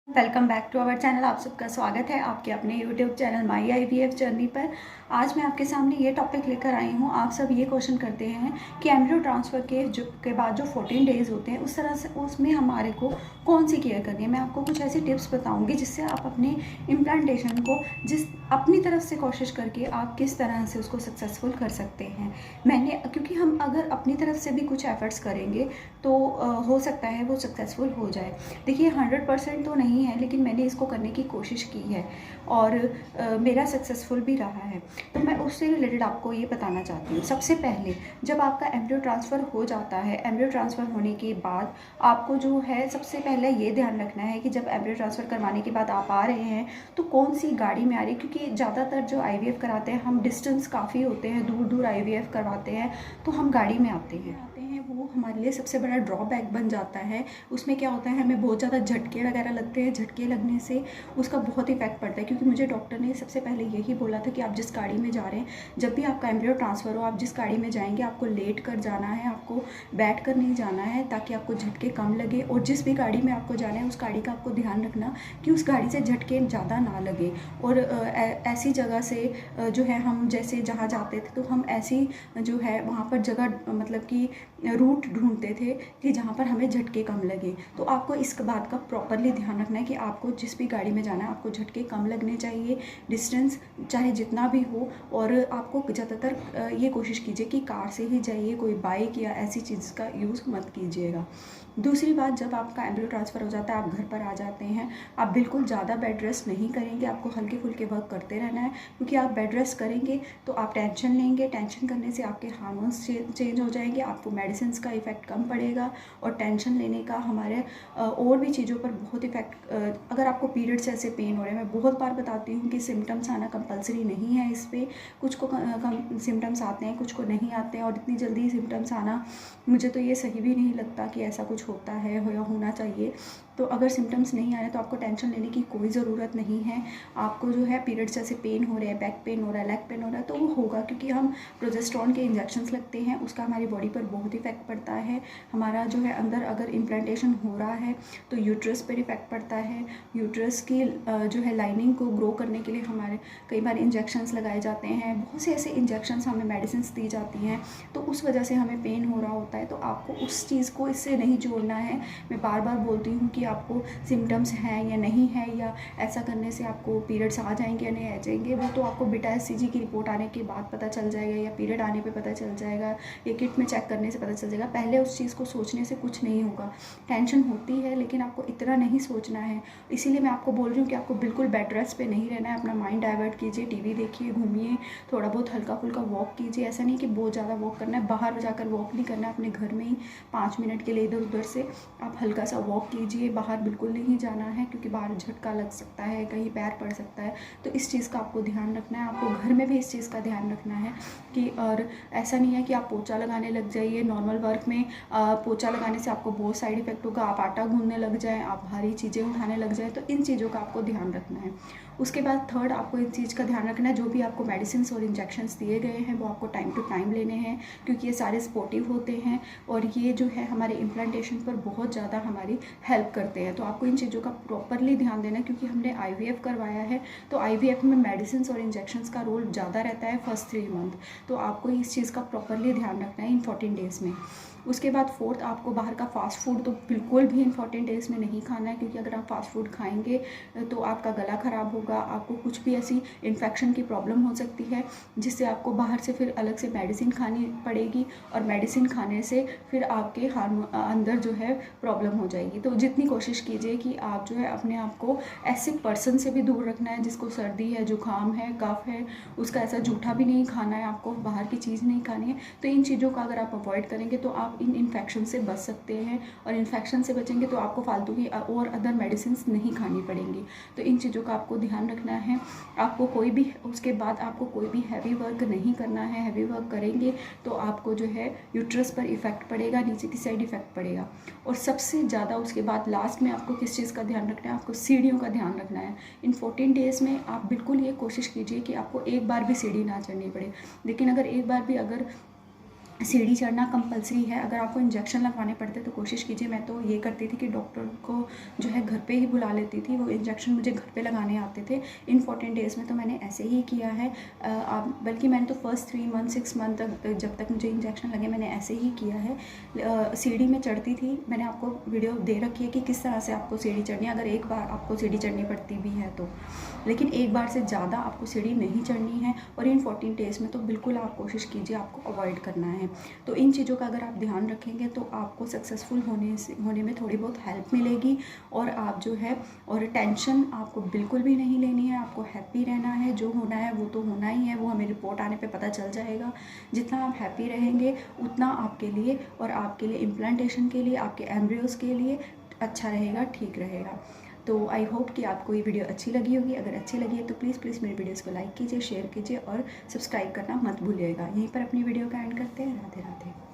Welcome back to our channel. आप सबका स्वागत है आपके अपने YouTube channel my IVF journey पर। आज मैं आपके सामने ये टॉपिक लेकर आई हूँ। आप सब ये क्वेश्चन करते हैं कि एम्ब्रियो ट्रांसफ़र के बाद जो 14 डेज़ होते हैं उस तरह से उसमें हमारे को कौन सी केयर करनी है। मैं आपको कुछ ऐसे टिप्स बताऊँगी जिससे आप अपने इम्प्लांटेशन को अपनी तरफ से कोशिश करके आप किस तरह से उसको सक्सेसफुल कर सकते हैं। क्योंकि हम अगर अपनी तरफ से भी कुछ एफर्ट्स करेंगे तो हो सकता है वो सक्सेसफुल हो जाए। देखिए 100% तो नहीं है, लेकिन मैंने इसको करने की कोशिश की है और मेरा सक्सेसफुल भी रहा है। तो मैं उससे रिलेटेड आपको ये बताना चाहती हूँ। सबसे पहले जब आपका एम्ब्रियो ट्रांसफ़र हो जाता है, एम्ब्रियो ट्रांसफ़र होने के बाद आपको जो है सबसे पहले ये ध्यान रखना है कि जब एम्ब्रियो ट्रांसफ़र करवाने के बाद आप आ रहे हैं तो कौन सी गाड़ी में आ रही है। क्योंकि ज़्यादातर जो आईवीएफ कराते हैं हम डिस्टेंस काफ़ी होते हैं, दूर दूर आईवीएफ करवाते हैं, तो हम गाड़ी में आते हैं वो हमारे लिए सबसे बड़ा ड्रॉबैक बन जाता है। उसमें क्या होता है, हमें बहुत ज़्यादा झटके वगैरह लगते हैं। झटके लगने से उसका बहुत इफेक्ट पड़ता है। क्योंकि मुझे डॉक्टर ने सबसे पहले यही बोला था कि आप जिस गाड़ी में जा रहे हैं, जब भी आपका एम्ब्रियो ट्रांसफ़र हो, आप जिस गाड़ी में जाएंगे आपको लेट कर जाना है, आपको बैठ कर नहीं जाना है, ताकि आपको झटके कम लगे। और जिस भी गाड़ी में आपको जाना है उस गाड़ी का आपको ध्यान रखना कि उस गाड़ी से झटके ज़्यादा ना लगे। और ऐसी जगह से जो है हम जैसे जहाँ जाते थे तो हम ऐसी जो है वहाँ पर जगह मतलब कि रूट ढूंढते थे कि जहाँ पर हमें झटके कम लगे। तो आपको इस बात का प्रॉपरली ध्यान रखना है कि आपको जिस भी गाड़ी में जाना है आपको झटके कम लगने चाहिए, डिस्टेंस चाहे जितना भी हो। और आपको ज़्यादातर ये कोशिश कीजिए कि कार से ही जाइए, कोई बाइक या ऐसी चीज़ का यूज़ मत कीजिएगा। दूसरी बात, जब आपका एम्ब्रियो ट्रांसफ़र हो जाता है, आप घर पर आ जाते हैं, आप बिल्कुल ज़्यादा बेड रेस्ट नहीं करेंगे। आपको हल्के फुल्के वर्क करते रहना है, क्योंकि आप बेड रेस्ट करेंगे तो आप टेंशन लेंगे। टेंशन करने से आपके हार्मोन्स चेंज हो जाएंगे, आपको मेडिसिन का इफ़ेक्ट कम पड़ेगा। और टेंशन लेने का हमारे और भी चीज़ों पर बहुत इफ़ेक्ट। अगर आपको पीरियड से ऐसे पेन हो रहे हैं, मैं बहुत बार बताती हूँ कि सिम्टम्स आना कंपलसरी नहीं है। इस पर कुछ को कम सिम्टम्स आते हैं, कुछ को नहीं आते हैं। और इतनी जल्दी सिम्टम्स आना मुझे तो ये सही भी नहीं लगता कि ऐसा कुछ होता है या होना चाहिए। तो अगर सिम्टम्स नहीं आ रहे तो आपको टेंशन लेने की कोई ज़रूरत नहीं है। आपको जो है पीरियड्स ऐसे पेन हो रहे हैं, बैक पेन हो रहा है, लेग पेन हो रहा है, तो वो होगा क्योंकि हम प्रोजेस्टेरोन के इंजेक्शंस लगते हैं, उसका हमारी बॉडी पर बहुत इफेक्ट पड़ता है। हमारा जो है अंदर अगर इम्प्लांटेशन हो रहा है तो यूट्रस पर इफेक्ट पड़ता है। यूट्रस की जो है लाइनिंग को ग्रो करने के लिए हमारे कई बार इंजेक्शंस लगाए जाते हैं। बहुत से ऐसे इंजेक्शंस हमें मेडिसिन दी जाती हैं, तो उस वजह से हमें पेन हो रहा होता है। तो आपको उस चीज़ को इससे नहीं जोड़ना है। मैं बार बार बोलती हूँ कि आपको सिम्टम्स हैं या नहीं है, या ऐसा करने से आपको पीरियड्स आ जाएंगे या नहीं आ जाएंगे, वो तो आपको बीटा एचसीजी की रिपोर्ट आने के बाद पता चल जाएगा, या पीरियड आने पे पता चल जाएगा, या किट में चेक करने से पता चल जाएगा। पहले उस चीज़ को सोचने से कुछ नहीं होगा। टेंशन होती है लेकिन आपको इतना नहीं सोचना है। इसीलिए मैं आपको बोल रही हूँ कि आपको बिल्कुल बेड रेस्ट पे नहीं रहना है। अपना माइंड डाइवर्ट कीजिए, टीवी देखिए, घूमिए, थोड़ा बहुत हल्का फुल्का वॉक कीजिए। ऐसा नहीं कि बहुत ज़्यादा वॉक करना है, बाहर जाकर वॉक नहीं करना है। अपने घर में ही 5 मिनट के लिए इधर उधर से आप हल्का सा वॉक कीजिए। बाहर बिल्कुल नहीं जाना है, क्योंकि बाहर झटका लग सकता है, कहीं पैर पड़ सकता है। तो इस चीज़ का आपको ध्यान रखना है। आपको घर में भी इस चीज़ का ध्यान रखना है कि और ऐसा नहीं है कि आप पोछा लगाने लग जाइए। नॉर्मल वर्क में पोछा लगाने से आपको बहुत साइड इफेक्ट होगा। आप आटा गूंदने लग जाएँ, आप भारी चीज़ें उठाने लग जाएँ, तो इन चीज़ों का आपको ध्यान रखना है। उसके बाद थर्ड, आपको इस चीज़ का ध्यान रखना है, जो भी आपको मेडिसिन और इंजेक्शंस दिए गए हैं वो आपको टाइम टू टाइम लेने हैं, क्योंकि ये सारे सपोर्टिव होते हैं और ये जो है हमारे इम्प्लांटेशन पर बहुत ज़्यादा हमारी हेल्प करते हैं। तो आपको इन चीज़ों का प्रॉपरली ध्यान देना है, क्योंकि हमने आईवीएफ करवाया है। तो आईवीएफ में मेडिसिन और इंजेक्शंस का रोल ज़्यादा रहता है फर्स्ट 3 मंथ। तो आपको इस चीज़ का प्रॉपरली ध्यान रखना है इन 14 डेज़ में। उसके बाद फोर्थ, आपको बाहर का फास्ट फूड तो बिल्कुल भी इन 14 डेज़ में नहीं खाना है, क्योंकि अगर आप फास्ट फूड खाएंगे तो आपका गला ख़राब होगा, आपको कुछ भी ऐसी इन्फेक्शन की प्रॉब्लम हो सकती है, जिससे आपको बाहर से फिर अलग से मेडिसिन खानी पड़ेगी। और मेडिसिन खाने से फिर आपके अंदर जो है प्रॉब्लम हो जाएगी। तो जितनी कोशिश कीजिए कि आप जो है अपने आप को ऐसे पर्सन से भी दूर रखना है जिसको सर्दी है, जुकाम है, कफ है, उसका ऐसा जूठा भी नहीं खाना है, आपको बाहर की चीज़ नहीं खानी है। तो इन चीज़ों का अगर आप अवॉइड करेंगे तो आप इन इन्फेक्शन से बच सकते हैं, और इन्फेक्शन से बचेंगे तो आपको फालतू की और अदर मेडिसिन नहीं खानी पड़ेंगी। तो इन चीज़ों का आपको ध्यान रखना है। आपको कोई भी उसके बाद आपको कोई भी हैवी वर्क नहीं करना है। हैवी वर्क करेंगे तो आपको जो है यूट्रस पर इफेक्ट पड़ेगा, नीचे की साइड इफेक्ट पड़ेगा। और सबसे ज़्यादा उसके बाद लास्ट में आपको किस चीज़ का ध्यान रखना है, आपको सीढ़ियों का ध्यान रखना है। इन 14 डेज़ में आप बिल्कुल ये कोशिश कीजिए कि आपको एक बार भी सीढ़ी ना चढ़नी पड़े। लेकिन अगर एक बार भी अगर सीढ़ी चढ़ना कंपलसरी है। अगर आपको इंजेक्शन लगवाने पड़ते तो कोशिश कीजिए। मैं तो ये करती थी कि डॉक्टर को जो है घर पे ही बुला लेती थी, वो इंजेक्शन मुझे घर पे लगाने आते थे। इन 14 डेज़ में तो मैंने ऐसे ही किया है। बल्कि मैंने तो फर्स्ट 3 मंथ 6 मंथ तक, जब तक मुझे इंजेक्शन लगे, मैंने ऐसे ही किया है। सीढ़ी में चढ़ती थी। मैंने आपको वीडियो दे रखी है कि किस तरह से आपको सीढ़ी चढ़नी है, अगर एक बार आपको सीढ़ी चढ़नी पड़ती भी है तो। लेकिन एक बार से ज़्यादा आपको सीढ़ी नहीं चढ़नी है, और इन 14 डेज़ में तो बिल्कुल आप कोशिश कीजिए, आपको अवॉइड करना है। तो इन चीज़ों का अगर आप ध्यान रखेंगे तो आपको सक्सेसफुल होने में थोड़ी बहुत हेल्प मिलेगी। और आप जो है, और टेंशन आपको बिल्कुल भी नहीं लेनी है, आपको हैप्पी रहना है। जो होना है वो तो होना ही है, वो हमें रिपोर्ट आने पे पता चल जाएगा। जितना आप हैप्पी रहेंगे उतना आपके लिए, और आपके लिए इम्प्लांटेशन के लिए, आपके एम्ब्रियोज़ के लिए अच्छा रहेगा, ठीक रहेगा। तो आई होप कि आपको ये वीडियो अच्छी लगी होगी। अगर अच्छी लगी है तो प्लीज़ मेरी वीडियोस को लाइक कीजिए, शेयर कीजिए और सब्सक्राइब करना मत भूलिएगा। यहीं पर अपनी वीडियो का एंड करते हैं। राधे राधे।